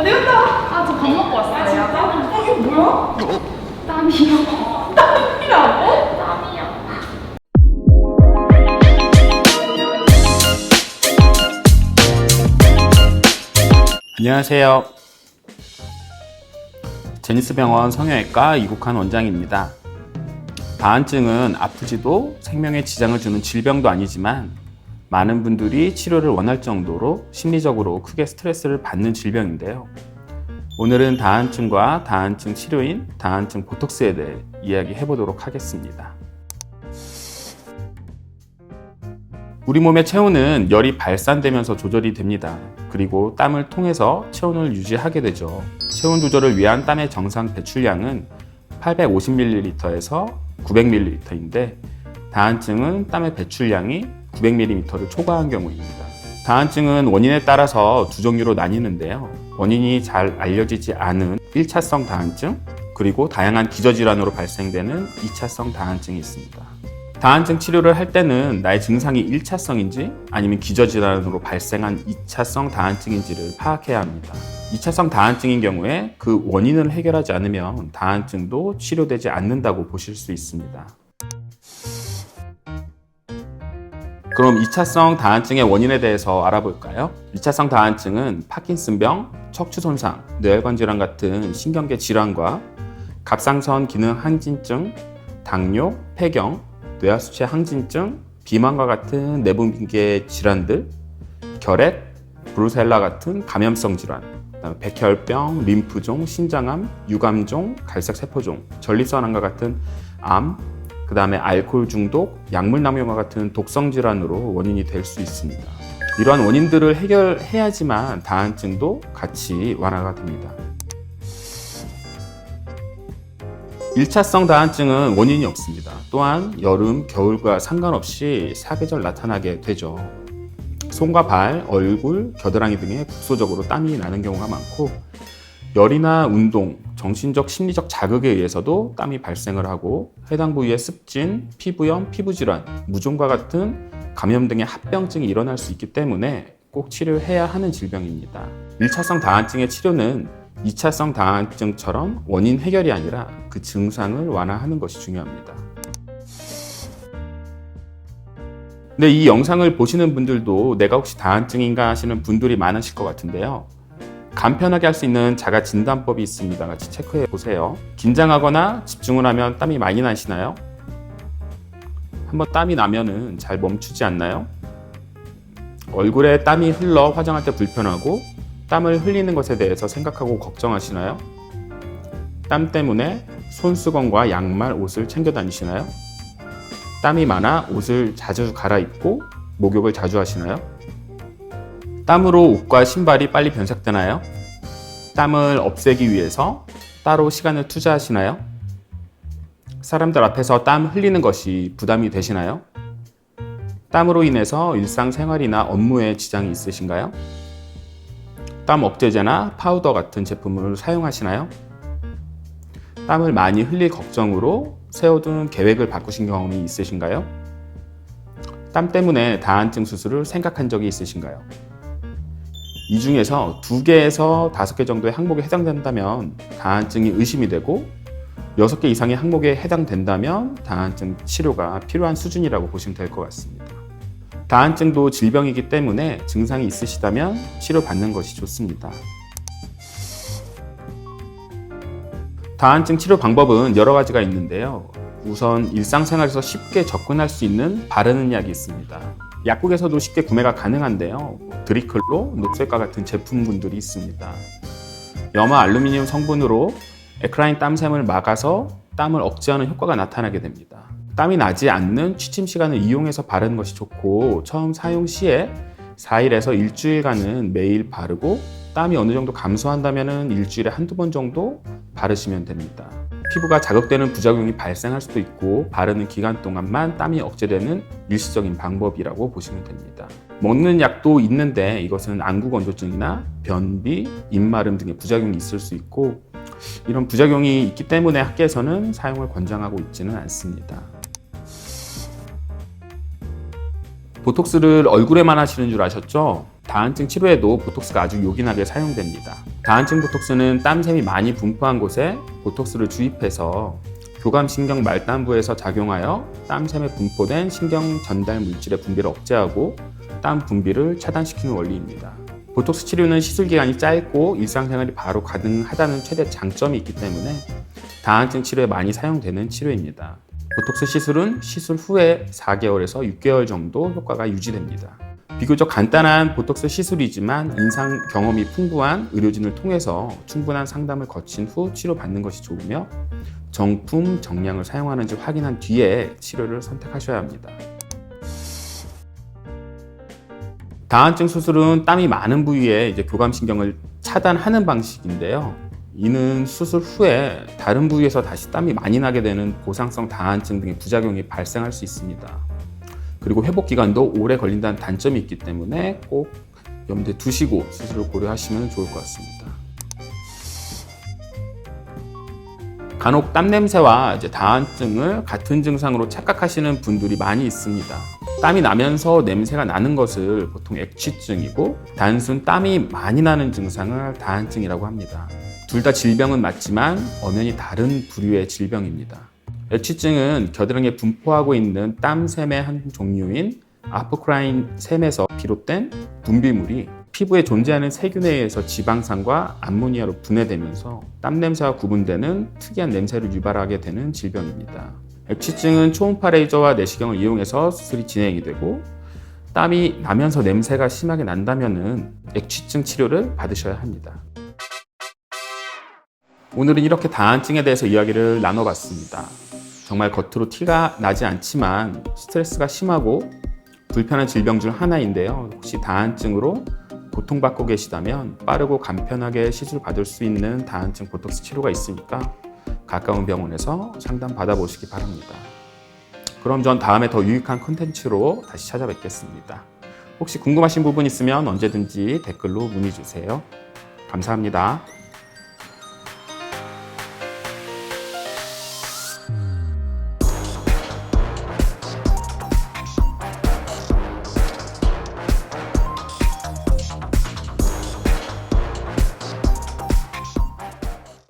내렸다. 아, 저 밥 먹고 왔어요. 아, 진짜? 이게 뭐야? 땀이요. 땀이라고? 땀이요. 안녕하세요. 제니스병원 성형외과 이국환 원장입니다. 다한증은 아프지도 생명에 지장을 주는 질병도 아니지만 많은 분들이 치료를 원할 정도로 심리적으로 크게 스트레스를 받는 질병인데요. 오늘은 다한증과 다한증 치료인 다한증 보톡스에 대해 이야기해 보도록 하겠습니다. 우리 몸의 체온은 열이 발산되면서 조절이 됩니다. 그리고 땀을 통해서 체온을 유지하게 되죠. 체온 조절을 위한 땀의 정상 배출량은 850ml에서 900ml인데 다한증은 땀의 배출량이 900ml를 초과한 경우입니다. 다한증은 원인에 따라서 두 종류로 나뉘는데요. 원인이 잘 알려지지 않은 1차성 다한증, 그리고 다양한 기저질환으로 발생되는 2차성 다한증이 있습니다. 다한증 치료를 할 때는 나의 증상이 1차성인지 아니면 기저질환으로 발생한 2차성 다한증인지를 파악해야 합니다. 2차성 다한증인 경우에 그 원인을 해결하지 않으면 다한증도 치료되지 않는다고 보실 수 있습니다. 그럼 2차성 다한증의 원인에 대해서 알아볼까요? 2차성 다한증은 파킨슨병, 척추 손상, 뇌혈관 질환 같은 신경계 질환과 갑상선 기능 항진증, 당뇨, 폐경, 뇌하수체 항진증, 비만과 같은 내분비계 질환들, 결핵, 브루셀라 같은 감염성 질환, 백혈병, 림프종, 신장암, 유감종, 갈색세포종, 전립선암과 같은 암, 그 다음에 알코올 중독, 약물 남용과 같은 독성 질환으로 원인이 될 수 있습니다. 이러한 원인들을 해결해야지만 다한증도 같이 완화가 됩니다. 1차성 다한증은 원인이 없습니다. 또한 여름, 겨울과 상관없이 사계절 나타나게 되죠. 손과 발, 얼굴, 겨드랑이 등에 국소적으로 땀이 나는 경우가 많고 열이나 운동, 정신적, 심리적 자극에 의해서도 땀이 발생을 하고 해당 부위의 습진, 피부염, 피부질환, 무좀과 같은 감염 등의 합병증이 일어날 수 있기 때문에 꼭 치료해야 하는 질병입니다. 1차성 다한증의 치료는 2차성 다한증처럼 원인 해결이 아니라 그 증상을 완화하는 것이 중요합니다. 근데 이 영상을 보시는 분들도 내가 혹시 다한증인가 하시는 분들이 많으실 것 같은데요. 간편하게 할 수 있는 자가 진단법이 있습니다. 같이 체크해 보세요. 긴장하거나 집중을 하면 땀이 많이 나시나요? 한번 땀이 나면은 잘 멈추지 않나요? 얼굴에 땀이 흘러 화장할 때 불편하고 땀을 흘리는 것에 대해서 생각하고 걱정하시나요? 땀 때문에 손수건과 양말, 옷을 챙겨 다니시나요? 땀이 많아 옷을 자주 갈아입고 목욕을 자주 하시나요? 땀으로 옷과 신발이 빨리 변색되나요? 땀을 없애기 위해서 따로 시간을 투자하시나요? 사람들 앞에서 땀 흘리는 것이 부담이 되시나요? 땀으로 인해서 일상생활이나 업무에 지장이 있으신가요? 땀 억제제나 파우더 같은 제품을 사용하시나요? 땀을 많이 흘릴 걱정으로 세워둔 계획을 바꾸신 경험이 있으신가요? 땀 때문에 다한증 수술을 생각한 적이 있으신가요? 이 중에서 2개에서 5개 정도의 항목에 해당된다면 다한증이 의심이 되고 6개 이상의 항목에 해당된다면 다한증 치료가 필요한 수준이라고 보시면 될 것 같습니다. 다한증도 질병이기 때문에 증상이 있으시다면 치료받는 것이 좋습니다. 다한증 치료 방법은 여러 가지가 있는데요. 우선 일상생활에서 쉽게 접근할 수 있는 바르는 약이 있습니다. 약국에서도 쉽게 구매가 가능한데요. 드리클로, 녹색과 같은 제품군들이 있습니다. 염화 알루미늄 성분으로 에크라인 땀샘을 막아서 땀을 억제하는 효과가 나타나게 됩니다. 땀이 나지 않는 취침 시간을 이용해서 바르는 것이 좋고 처음 사용 시에 4일에서 일주일간은 매일 바르고 땀이 어느 정도 감소한다면 일주일에 한두 번 정도 바르시면 됩니다. 피부가 자극되는 부작용이 발생할 수도 있고 바르는 기간 동안만 땀이 억제되는 일시적인 방법이라고 보시면 됩니다. 먹는 약도 있는데 이것은 안구건조증이나 변비, 입마름 등의 부작용이 있을 수 있고 이런 부작용이 있기 때문에 학계에서는 사용을 권장하고 있지는 않습니다. 보톡스를 얼굴에만 하시는 줄 아셨죠? 다한증 치료에도 보톡스가 아주 요긴하게 사용됩니다. 다한증 보톡스는 땀샘이 많이 분포한 곳에 보톡스를 주입해서 교감신경 말단부에서 작용하여 땀샘에 분포된 신경 전달 물질의 분비를 억제하고 땀 분비를 차단시키는 원리입니다. 보톡스 치료는 시술 기간이 짧고 일상생활이 바로 가능하다는 최대 장점이 있기 때문에 다한증 치료에 많이 사용되는 치료입니다. 보톡스 시술은 시술 후에 4개월에서 6개월 정도 효과가 유지됩니다. 비교적 간단한 보톡스 시술이지만 임상 경험이 풍부한 의료진을 통해서 충분한 상담을 거친 후 치료받는 것이 좋으며 정품, 정량을 사용하는지 확인한 뒤에 치료를 선택하셔야 합니다. 다한증 수술은 땀이 많은 부위에 교감신경을 차단하는 방식인데요. 이는 수술 후에 다른 부위에서 다시 땀이 많이 나게 되는 보상성 다한증 등의 부작용이 발생할 수 있습니다. 그리고 회복 기간도 오래 걸린다는 단점이 있기 때문에 꼭 염두에 두시고 수술을 고려하시면 좋을 것 같습니다. 간혹 땀 냄새와 다한증을 같은 증상으로 착각하시는 분들이 많이 있습니다. 땀이 나면서 냄새가 나는 것을 보통 액취증이고 단순 땀이 많이 나는 증상을 다한증이라고 합니다. 둘 다 질병은 맞지만 엄연히 다른 부류의 질병입니다. 액취증은 겨드랑이에 분포하고 있는 땀샘의 한 종류인 아포크라인 샘에서 비롯된 분비물이 피부에 존재하는 세균에 의해서 지방산과 암모니아로 분해되면서 땀 냄새와 구분되는 특이한 냄새를 유발하게 되는 질병입니다. 액취증은 초음파 레이저와 내시경을 이용해서 수술이 진행이 되고 땀이 나면서 냄새가 심하게 난다면 액취증 치료를 받으셔야 합니다. 오늘은 이렇게 다한증에 대해서 이야기를 나눠봤습니다. 정말 겉으로 티가 나지 않지만 스트레스가 심하고 불편한 질병 중 하나인데요. 혹시 다한증으로 고통받고 계시다면 빠르고 간편하게 시술 받을 수 있는 다한증 보톡스 치료가 있으니까 가까운 병원에서 상담 받아보시기 바랍니다. 그럼 전 다음에 더 유익한 콘텐츠로 다시 찾아뵙겠습니다. 혹시 궁금하신 부분 있으면 언제든지 댓글로 문의 주세요. 감사합니다.